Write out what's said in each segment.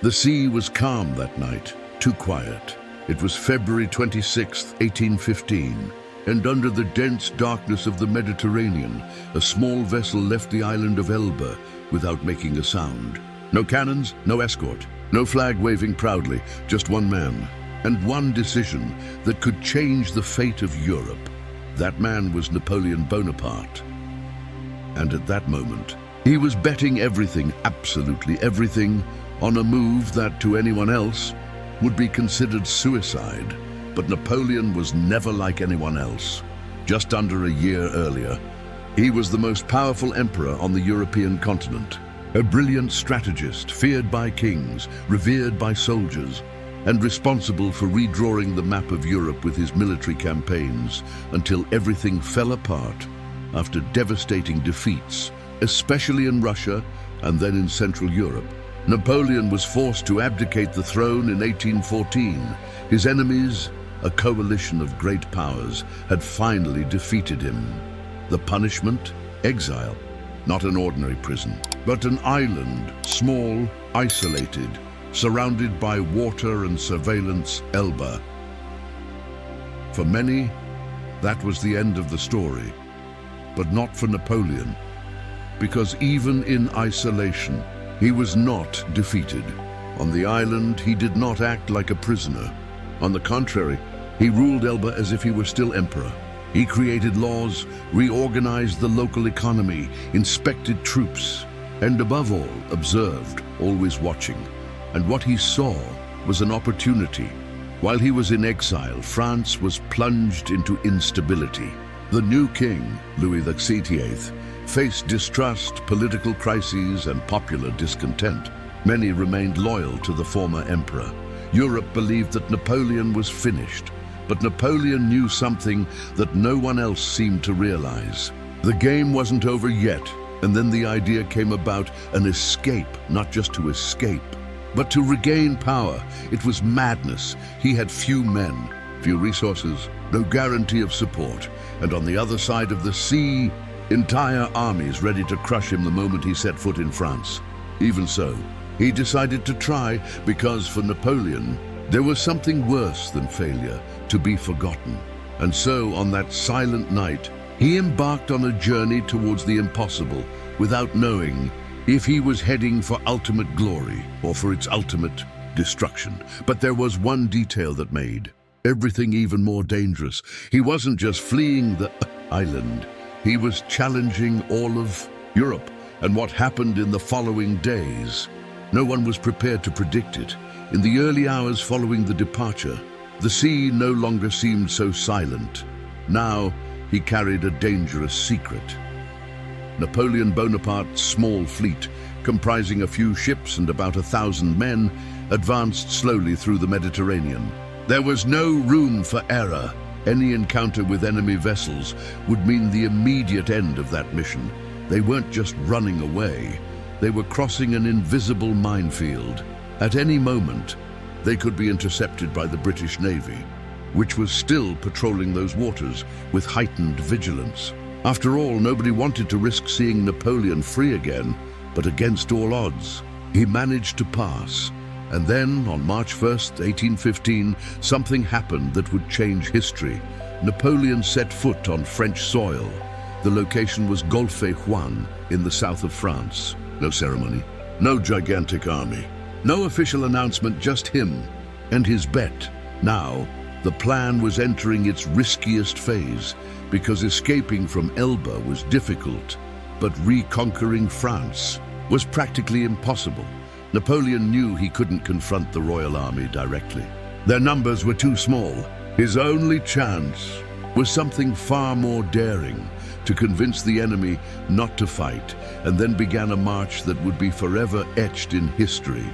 The sea was calm that night, too quiet. It was February 26, 1815, and under the dense darkness of the Mediterranean, a small vessel left the island of Elba without making a sound. No cannons, no escort, no flag waving proudly, just one man, and one decision that could change the fate of Europe. That man was Napoleon Bonaparte. And at that moment, he was betting everything, absolutely everything, on a move that to anyone else would be considered suicide. But Napoleon was never like anyone else. Just under a year earlier, he was the most powerful emperor on the European continent, a brilliant strategist, feared by kings, revered by soldiers, and responsible for redrawing the map of Europe with his military campaigns until everything fell apart after devastating defeats, especially in Russia and then in Central Europe. Napoleon was forced to abdicate the throne in 1814. His enemies, a coalition of great powers, had finally defeated him. The punishment? Exile. Not an ordinary prison, but an island, small, isolated, surrounded by water and surveillance, Elba. For many, that was the end of the story, but not for Napoleon, because even in isolation, he was not defeated. On the island, he did not act like a prisoner. On the contrary, he ruled Elba as if he were still emperor. He created laws, reorganized the local economy, inspected troops, and above all, observed, always watching. And what he saw was an opportunity. While he was in exile, France was plunged into instability. The new king, Louis XVIII, faced distrust, political crises, and popular discontent. Many remained loyal to the former emperor. Europe believed that Napoleon was finished, but Napoleon knew something that no one else seemed to realize. The game wasn't over yet, and then the idea came about: an escape, not just to escape, but to regain power. It was madness. He had few men, few resources, no guarantee of support, and on the other side of the sea, entire armies ready to crush him the moment he set foot in France. Even so, he decided to try, because for Napoleon, there was something worse than failure: to be forgotten. And so, on that silent night, he embarked on a journey towards the impossible, without knowing if he was heading for ultimate glory or for its ultimate destruction. But there was one detail that made everything even more dangerous. He wasn't just fleeing the island, he was challenging all of Europe. And what happened in the following days, no one was prepared to predict it. In the early hours following the departure, the sea no longer seemed so silent. Now he carried a dangerous secret. Napoleon Bonaparte's small fleet, comprising a few ships and about 1,000 men, advanced slowly through the Mediterranean. There was no room for error. Any encounter with enemy vessels would mean the immediate end of that mission. They weren't just running away, they were crossing an invisible minefield. At any moment, they could be intercepted by the British Navy, which was still patrolling those waters with heightened vigilance. After all, nobody wanted to risk seeing Napoleon free again, but against all odds, he managed to pass. And then, on March 1st, 1815, something happened that would change history. Napoleon set foot on French soil. The location was Golfe-Juan in the south of France. No ceremony, no gigantic army, no official announcement, just him and his bet. Now, the plan was entering its riskiest phase, because escaping from Elba was difficult, but reconquering France was practically impossible. Napoleon knew he couldn't confront the royal army directly. Their numbers were too small. His only chance was something far more daring: to convince the enemy not to fight, and then began a march that would be forever etched in history.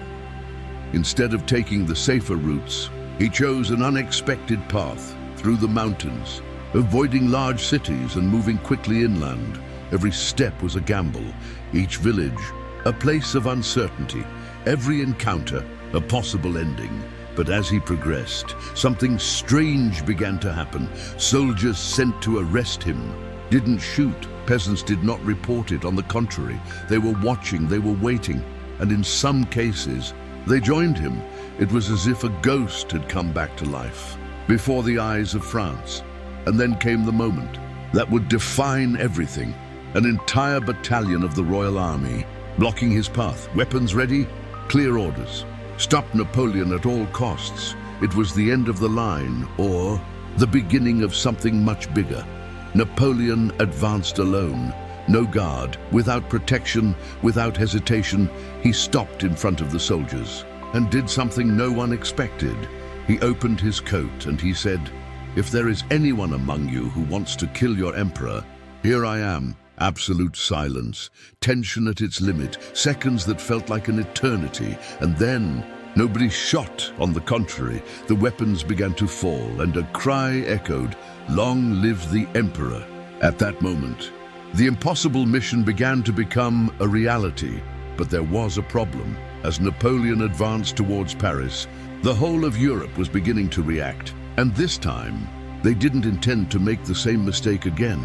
Instead of taking the safer routes, he chose an unexpected path through the mountains, avoiding large cities and moving quickly inland. Every step was a gamble, each village a place of uncertainty, every encounter a possible ending. But as he progressed, something strange began to happen. Soldiers sent to arrest him didn't shoot. Peasants did not report it. On the contrary, they were watching, they were waiting, and in some cases, They joined him. It was as if a ghost had come back to life before the eyes of France. And then came the moment that would define everything. An entire battalion of the Royal Army blocking his path. Weapons ready, clear orders. Stop Napoleon at all costs. It was the end of the line, or the beginning of something much bigger. Napoleon advanced alone. No guard, without protection, without hesitation, he stopped in front of the soldiers and did something no one expected. He opened his coat and he said, "If there is anyone among you who wants to kill your emperor, here I am." Absolute silence, tension at its limit, seconds that felt like an eternity. And then, nobody shot. On the contrary, the weapons began to fall and a cry echoed, "Long live the emperor." At that moment, the impossible mission began to become a reality. But there was a problem. As Napoleon advanced towards Paris, the whole of Europe was beginning to react. And this time, they didn't intend to make the same mistake again.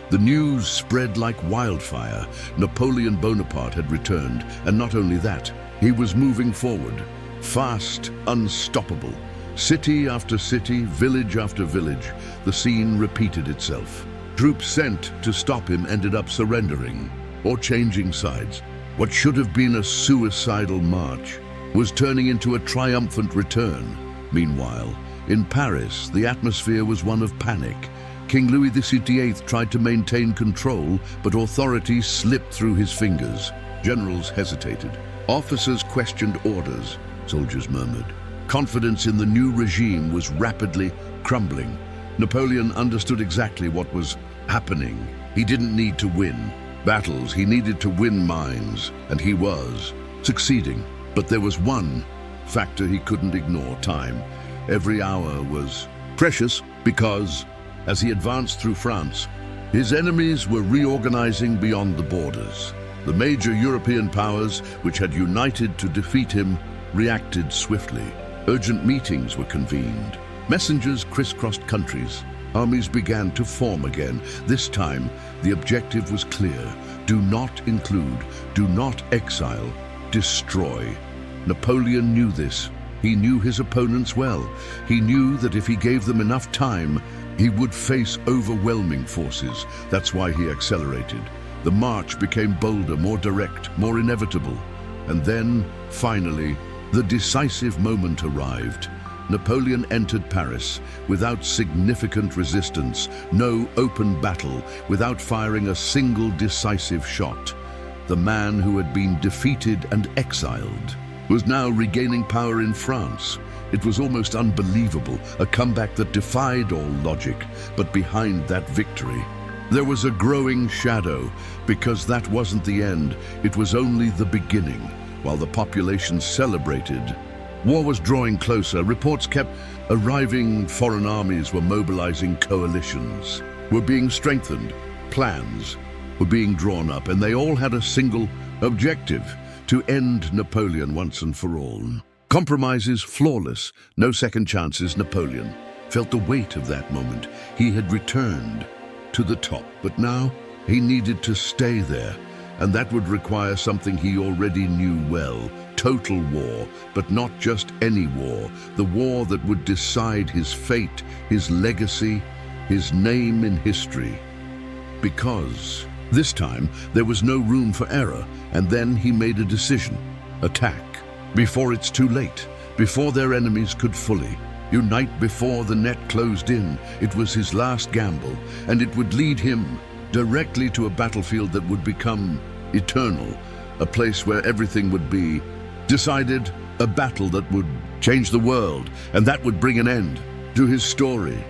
The news spread like wildfire. Napoleon Bonaparte had returned, and not only that, he was moving forward, fast, unstoppable. City after city, village after village, the scene repeated itself. Troops sent to stop him ended up surrendering or changing sides. What should have been a suicidal march was turning into a triumphant return. Meanwhile, in Paris, the atmosphere was one of panic. King Louis XVIII tried to maintain control, but authority slipped through his fingers. Generals hesitated. Officers questioned orders. Soldiers murmured. Confidence in the new regime was rapidly crumbling. Napoleon understood exactly what was happening. He didn't need to win battles, he needed to win minds, and he was succeeding. But there was one factor he couldn't ignore: time. Every hour was precious because, as he advanced through France, his enemies were reorganizing beyond the borders. The major European powers, which had united to defeat him, reacted swiftly. Urgent meetings were convened. Messengers crisscrossed countries. Armies began to form again. This time, the objective was clear. Do not include, do not exile, destroy. Napoleon knew this. He knew his opponents well. He knew that if he gave them enough time, he would face overwhelming forces. That's why he accelerated. The march became bolder, more direct, more inevitable. And then, finally, the decisive moment arrived. Napoleon entered Paris without significant resistance, no open battle, without firing a single decisive shot. The man who had been defeated and exiled was now regaining power in France. It was almost unbelievable, a comeback that defied all logic. But behind that victory, there was a growing shadow, because that wasn't the end, it was only the beginning. While the population celebrated, war was drawing closer. Reports kept arriving. Foreign armies were mobilizing, coalitions were being strengthened, plans were being drawn up, and they all had a single objective: to end Napoleon once and for all. Compromises flawless, no second chances. Napoleon felt the weight of that moment. He had returned to the top, but now he needed to stay there, and that would require something he already knew well: total war, but not just any war, the war that would decide his fate, his legacy, his name in history. Because this time there was no room for error, and then he made a decision: attack before it's too late, before their enemies could fully unite, before the net closed in. It was his last gamble, and it would lead him directly to a battlefield that would become eternal, a place where everything would be decided, a battle that would change the world, and that would bring an end to his story.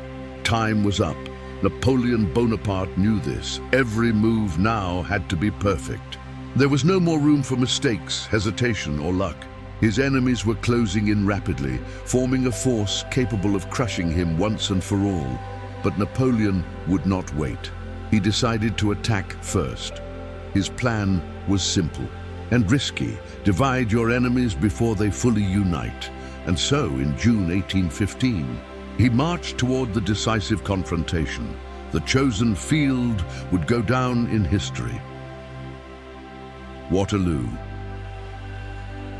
Time was up. Napoleon Bonaparte knew this. Every move now had to be perfect. There was no more room for mistakes, hesitation, or luck. His enemies were closing in rapidly, forming a force capable of crushing him once and for all. But Napoleon would not wait. He decided to attack first. His plan was simple and risky: divide your enemies before they fully unite. And so, in June 1815, he marched toward the decisive confrontation. The chosen field would go down in history. Waterloo.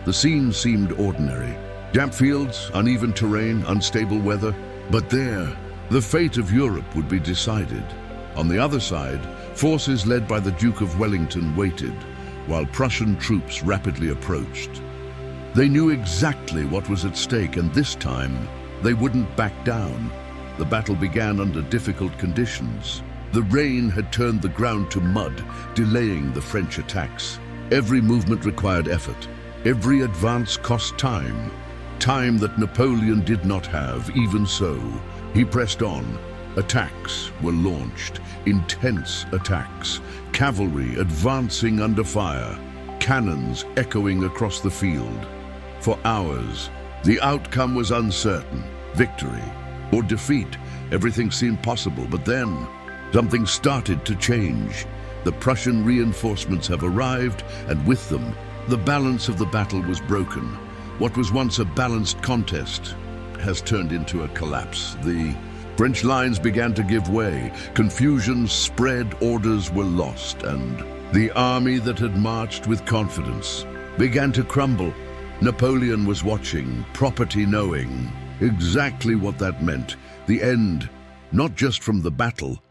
The scene seemed ordinary. Damp fields, uneven terrain, unstable weather. But there, the fate of Europe would be decided. On the other side, forces led by the Duke of Wellington waited, while Prussian troops rapidly approached. They knew exactly what was at stake, and this time, they wouldn't back down. The battle began under difficult conditions. The rain had turned the ground to mud, delaying the French attacks. Every movement required effort. Every advance cost time. Time that Napoleon did not have. Even so, he pressed on. Attacks were launched, intense attacks, cavalry advancing under fire, cannons echoing across the field. For hours, the outcome was uncertain. Victory or defeat, everything seemed possible, but then something started to change. The Prussian reinforcements have arrived, and with them, the balance of the battle was broken. What was once a balanced contest has turned into a collapse. The French lines began to give way, confusion spread, orders were lost, and the army that had marched with confidence began to crumble. Napoleon was watching, property knowing exactly what that meant. The end, not just from the battle,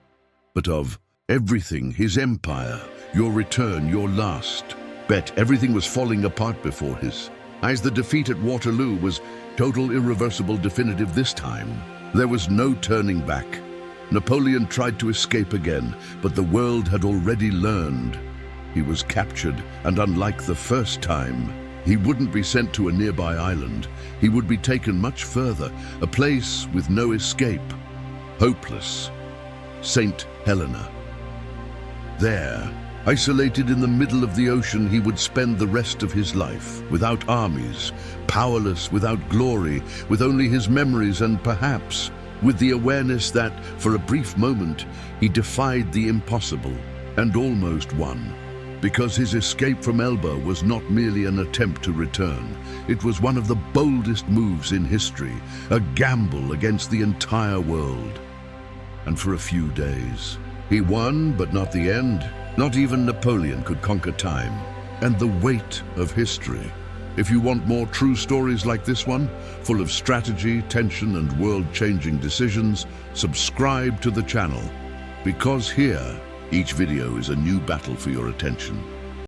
but of everything, his empire, your return, your last bet. Everything was falling apart before his eyes. The defeat at Waterloo was total, irreversible, definitive this time. There was no turning back. Napoleon tried to escape again, but the world had already learned. He was captured, and unlike the first time, he wouldn't be sent to a nearby island. He would be taken much further, a place with no escape. Hopeless. St. Helena. There, isolated in the middle of the ocean, he would spend the rest of his life, without armies, powerless, without glory, with only his memories and perhaps with the awareness that, for a brief moment, he defied the impossible and almost won. Because his escape from Elba was not merely an attempt to return. It was one of the boldest moves in history, a gamble against the entire world. And for a few days, he won, but not the end. Not even Napoleon could conquer time and the weight of history. If you want more true stories like this one, full of strategy, tension, and world-changing decisions, subscribe to the channel. Because here, each video is a new battle for your attention.